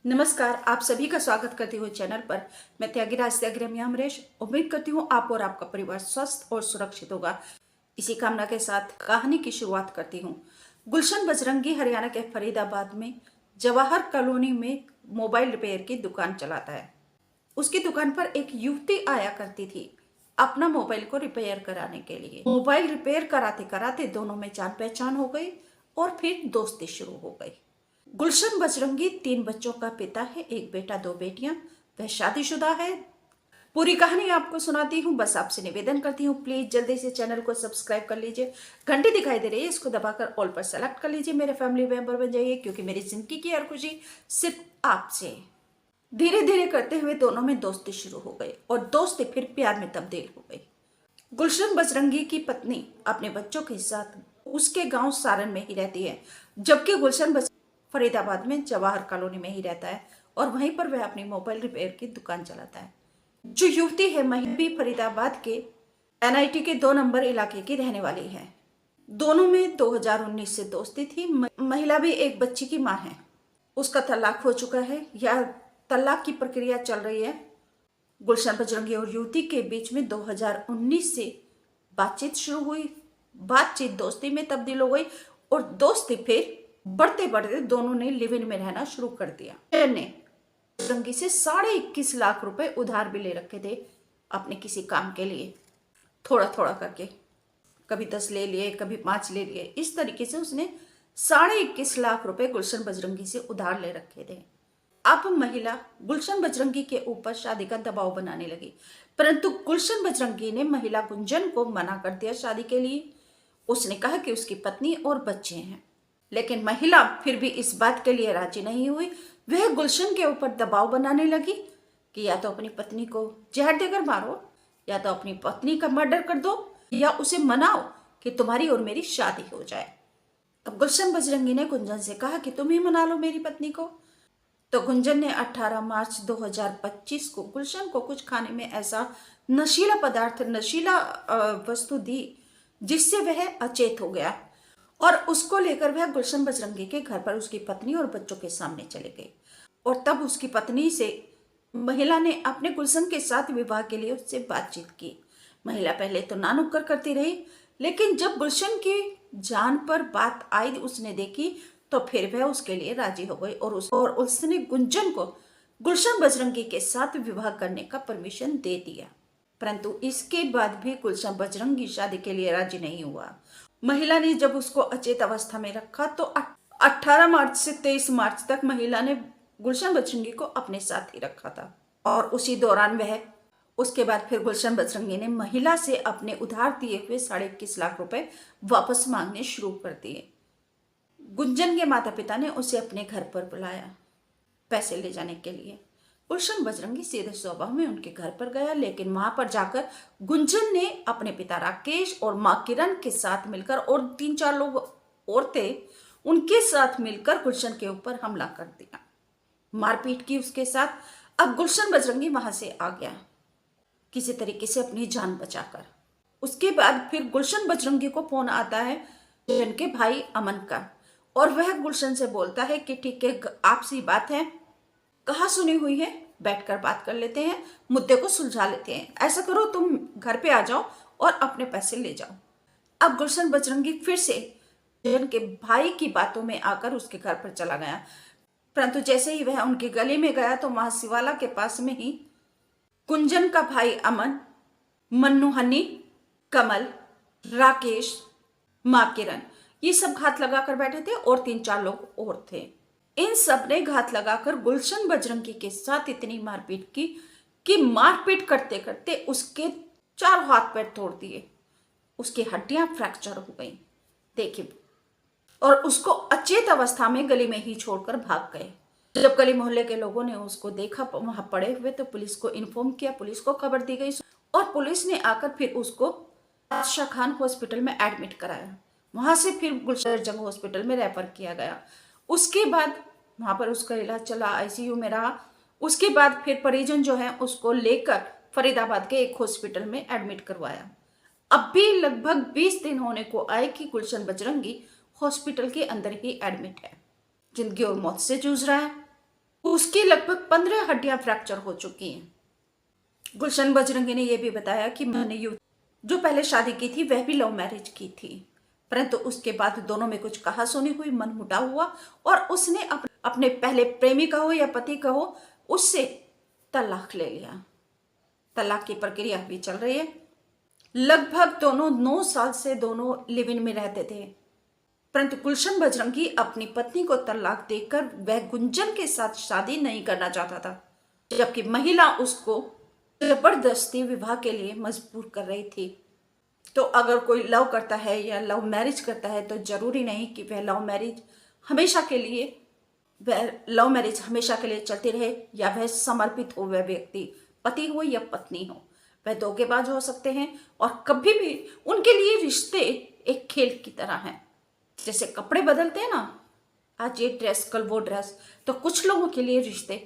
नमस्कार, आप सभी का स्वागत करती हूँ चैनल पर। मैं त्यागीराज त्यागीराम अमरेश। उम्मीद करती हूँ आप और आपका परिवार स्वस्थ और सुरक्षित होगा। इसी कामना के साथ कहानी की शुरुआत करती हूँ। गुलशन बजरंगी हरियाणा के फरीदाबाद में जवाहर कॉलोनी में मोबाइल रिपेयर की दुकान चलाता है। उसकी दुकान पर एक युवती आया करती थी अपना मोबाइल को रिपेयर कराने के लिए। मोबाइल रिपेयर कराते कराते दोनों में जान पहचान हो गई और फिर दोस्ती शुरू हो गई। गुलशन बजरंगी 3 बच्चों का पिता है, एक बेटा 2 बेटियां। वह शादीशुदा है। पूरी कहानी आपको सुनाती हूँ। बस आपसे निवेदन करती हूँ, प्लीज जल्दी से चैनल को सब्सक्राइब कर लीजिए। घंटी दिखाई दे रही है, इसको दबाकर ऑल पर सेलेक्ट कर लीजिए। मेरे फैमिली मेंबर बन जाइए, क्योंकि मेरी जिंदगी की हर खुशी सिर्फ आपसे। धीरे धीरे करते हुए दोनों में दोस्ती शुरू हो गई और दोस्ती फिर प्यार में तब्दील हो गई। गुलशन बजरंगी की पत्नी अपने बच्चों के साथ उसके गांव सारण में ही रहती है, जबकि गुलशन फरीदाबाद में जवाहर कॉलोनी में ही रहता है और वहीं पर वह अपनी मोबाइल रिपेयर की दुकान चलाता है। जो युवती है महिला भी फरीदाबाद के एनआईटी के 2 नंबर इलाके की रहने वाली है। दोनों में 2019 से दोस्ती थी। महिला भी एक बच्ची की मां है। उसका तलाक हो चुका है या तलाक की प्रक्रिया चल रही है। गुलशन बजरंगी और युवती के बीच में 2019 से बातचीत शुरू हुई। बातचीत दोस्ती में तब्दील हो गई और दोस्ती फिर बढ़ते बढ़ते दोनों ने लिव इन में रहना शुरू कर दिया। ने बजरंगी से 21.5 लाख रुपए उधार भी ले रखे थे अपने किसी काम के लिए, थोड़ा थोड़ा करके। कभी 10 ले लिए, कभी 5 ले लिए। इस तरीके से उसने 21.5 लाख रुपए गुलशन बजरंगी से उधार ले रखे थे। अब महिला गुलशन बजरंगी के ऊपर शादी का दबाव बनाने लगी, परंतु गुलशन बजरंगी ने महिला गुंजन को मना कर दिया शादी के लिए। उसने कहा कि उसकी पत्नी और बच्चे हैं, लेकिन महिला फिर भी इस बात के लिए राजी नहीं हुई। वह गुलशन के ऊपर दबाव बनाने लगी कि या तो अपनी पत्नी को जहर देकर मारो, या तो अपनी पत्नी का मर्डर कर दो, या उसे मनाओ कि तुम्हारी और मेरी शादी हो जाए। अब गुलशन बजरंगी ने गुंजन से कहा कि तुम ही मना लो मेरी पत्नी को। तो गुंजन ने 18 मार्च 2025 को गुलशन को कुछ खाने में ऐसा नशीला पदार्थ, नशीला वस्तु दी जिससे वह अचेत हो गया और उसको लेकर वह गुलशन बजरंगी के घर पर उसकी पत्नी और बच्चों के सामने चले गए। और तब उसकी पत्नी से महिला ने अपने गुलशन के साथ विवाह के लिए उससे बातचीत की। महिला पहले तो ना नुक्कर करती रही, लेकिन जब गुलशन की जान पर बात आई, उसने देखी, तो फिर वह उसके लिए राजी हो गई और उसने गुंजन को गुलशन बजरंगी के साथ विवाह करने का परमिशन दे दिया। परंतु इसके बाद भी गुलशन बजरंगी शादी के लिए राजी नहीं हुआ। महिला ने जब उसको अचेत अवस्था में रखा तो 18 मार्च से 23 मार्च तक महिला ने गुलशन बजरंगी को अपने साथ ही रखा था और उसी दौरान वह उसके बाद फिर गुलशन बजरंगी ने महिला से अपने उधार दिए हुए 21.5 लाख रुपए वापस मांगने शुरू कर दिए। गुंजन के माता पिता ने उसे अपने घर पर बुलाया पैसे ले जाने के लिए। गुलशन बजरंगी सीधे स्वभाव में उनके घर पर गया, लेकिन वहां पर जाकर गुंजन ने अपने पिता राकेश और मां किरण के साथ मिलकर और 3-4 लोग और थे, उनके साथ मिलकर गुलशन के ऊपर हमला कर दिया, मारपीट की उसके साथ। अब गुलशन बजरंगी वहां से आ गया किसी तरीके से अपनी जान बचाकर। उसके बाद फिर गुलशन बजरंगी को फोन आता है जिनके भाई अमन का, और वह गुलशन से बोलता है कि ठीक है, आपसी बात है, कहाँ सुनी हुई है, बैठकर बात कर लेते हैं, मुद्दे को सुलझा लेते हैं। ऐसा करो, तुम घर पे आ जाओ और अपने पैसे ले जाओ। अब गुलशन बजरंगी फिर से उनके भाई की बातों में आकर उसके घर पर चला गया, परंतु जैसे ही वह उनकी गली में गया तो वहां शिवाला के पास में ही गुंजन का भाई अमन, मन्नू, हनी, कमल, राकेश, मां किरण, ये सब घात लगाकर बैठे थे और 3-4 लोग और थे। इन सब ने घात लगाकर गुलशन बजरंगी के साथ इतनी मारपीट की कि मारपीट करते करते उसके 4 हाथ पैर तोड़ दिए, उसकी हड्डियां फ्रैक्चर हो गई, देखिए, और उसको अचेत अवस्था में गली में ही छोड़कर भाग गए। जब गली मोहल्ले के लोगों ने उसको देखा वहां पड़े हुए तो पुलिस को इन्फॉर्म किया, पुलिस को खबर दी गई और पुलिस ने आकर फिर उसको बादशाह खान हॉस्पिटल में एडमिट कराया। वहां से फिर गुलशन जंग हॉस्पिटल में रेफर किया गया। उसके बाद वहां पर उसका इलाज चला, आईसीयू में रहा। उसके बाद फिर परिजन जो है उसको लेकर फरीदाबाद के एक हॉस्पिटल में एडमिट करवाया। अब भी लगभग 20 दिन होने को आए कि गुलशन बजरंगी हॉस्पिटल के अंदर ही एडमिट है, जिंदगी और मौत से जूझ रहा है। उसकी लगभग 15 हड्डियां फ्रैक्चर हो चुकी हैं। गुलशन बजरंगी ने यह भी बताया कि मैंने जो पहले शादी की थी वह भी लव मैरिज की थी, परंतु उसके बाद दोनों में कुछ कहासुनी हुई, मनमुटाव हुआ और उसने अपने पहले प्रेमी कहो या पति कहो, उससे तलाक ले लिया। तलाक की प्रक्रिया अभी चल रही है। लगभग दोनों 9 साल से दोनों लिव इन में रहते थे, परंतु गुलशन बजरंगी अपनी पत्नी को तलाक देकर वह गुंजन के साथ शादी नहीं करना चाहता था, जबकि महिला उसको जबरदस्ती विवाह के लिए मजबूर कर रही थी। तो अगर कोई लव करता है या लव मैरिज करता है तो जरूरी नहीं कि वह लव मैरिज हमेशा के लिए चलती रहे या वह समर्पित हो, वह व्यक्ति पति हो या पत्नी हो, वह धोखेबाज हो सकते हैं। और कभी भी उनके लिए रिश्ते एक खेल की तरह हैं, जैसे कपड़े बदलते हैं ना, आज ये ड्रेस कल वो ड्रेस, तो कुछ लोगों के लिए रिश्ते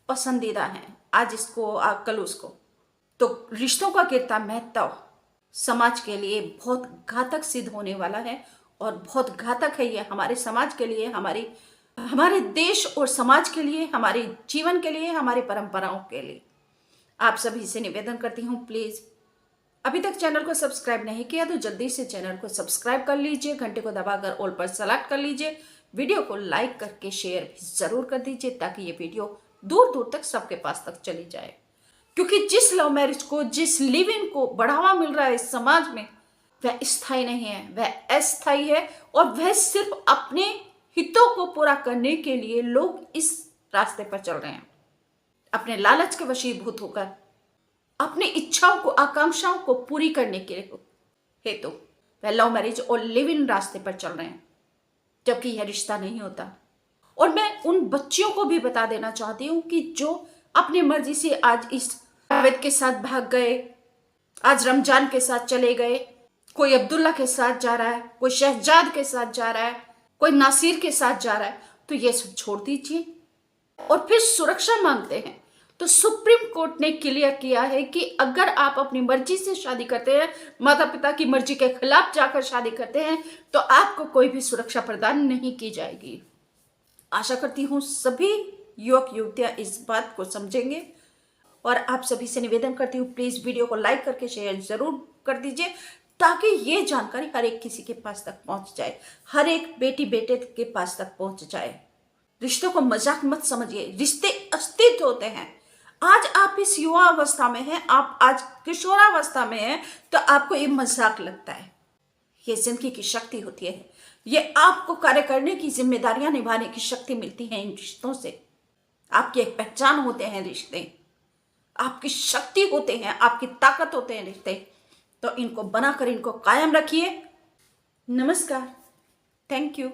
पसंदीदा हैं, आज इसको कल उसको। तो रिश्तों का गिरता महत्व समाज के लिए बहुत घातक सिद्ध होने वाला है, और बहुत घातक है ये हमारे समाज के लिए, हमारे देश और समाज के लिए, हमारे जीवन के लिए, हमारी परंपराओं के लिए। आप सभी से निवेदन करती हूँ, प्लीज अभी तक चैनल को सब्सक्राइब नहीं किया तो जल्दी से चैनल को सब्सक्राइब कर लीजिए, घंटे को दबाकर ऑल पर सेलेक्ट कर लीजिए, वीडियो को लाइक करके शेयर भी जरूर कर दीजिए ताकि ये वीडियो दूर दूर तक सबके पास तक चली जाए। क्योंकि जिस लव मैरिज को, जिस लिव इन को बढ़ावा मिल रहा है इस समाज में, वह स्थायी नहीं है, वह अस्थायी है, और वह सिर्फ अपने हितों को पूरा करने के लिए लोग इस रास्ते पर चल रहे हैं, अपने लालच के वशीभूत होकर अपनी इच्छाओं को, आकांक्षाओं को पूरी करने के हेतु वह लव मैरिज और लिव इन रास्ते पर चल रहे हैं, जबकि यह रिश्ता नहीं होता। और मैं उन बच्चियों को भी बता देना चाहती हूँ कि जो अपनी मर्जी से आज इस जावेद के साथ भाग गए, आज रमजान के साथ चले गए, कोई अब्दुल्ला के साथ जा रहा है, कोई शहजाद के साथ जा रहा है, कोई नासिर के साथ जा रहा है, तो ये सब छोड़ दीजिए। और फिर सुरक्षा मांगते हैं तो सुप्रीम कोर्ट ने क्लियर किया है कि अगर आप अपनी मर्जी से शादी करते हैं, माता पिता की मर्जी के खिलाफ जाकर शादी करते हैं, तो आपको कोई भी सुरक्षा प्रदान नहीं की जाएगी। आशा करती हूँ सभी युवक युवतियां इस बात को समझेंगे, और आप सभी से निवेदन करती हूँ प्लीज वीडियो को लाइक करके शेयर जरूर कर दीजिए ताकि ये जानकारी हर एक किसी के पास तक पहुंच जाए, हर एक बेटी बेटे के पास तक पहुंच जाए। रिश्तों को मजाक मत समझिए, रिश्ते अस्तित्व होते हैं। आज आप इस युवा अवस्था में हैं, आप आज किशोरावस्था में हैं, तो आपको ये मजाक लगता है। ये जिंदगी की शक्ति होती है, ये आपको कार्य करने की, जिम्मेदारियां निभाने की शक्ति मिलती है इन रिश्तों से। आपकी एक पहचान होते हैं रिश्ते, आपकी शक्ति होते हैं, आपकी ताकत होते हैं रिश्ते। तो इनको बनाकर इनको कायम रखिए। नमस्कार, थैंक यू।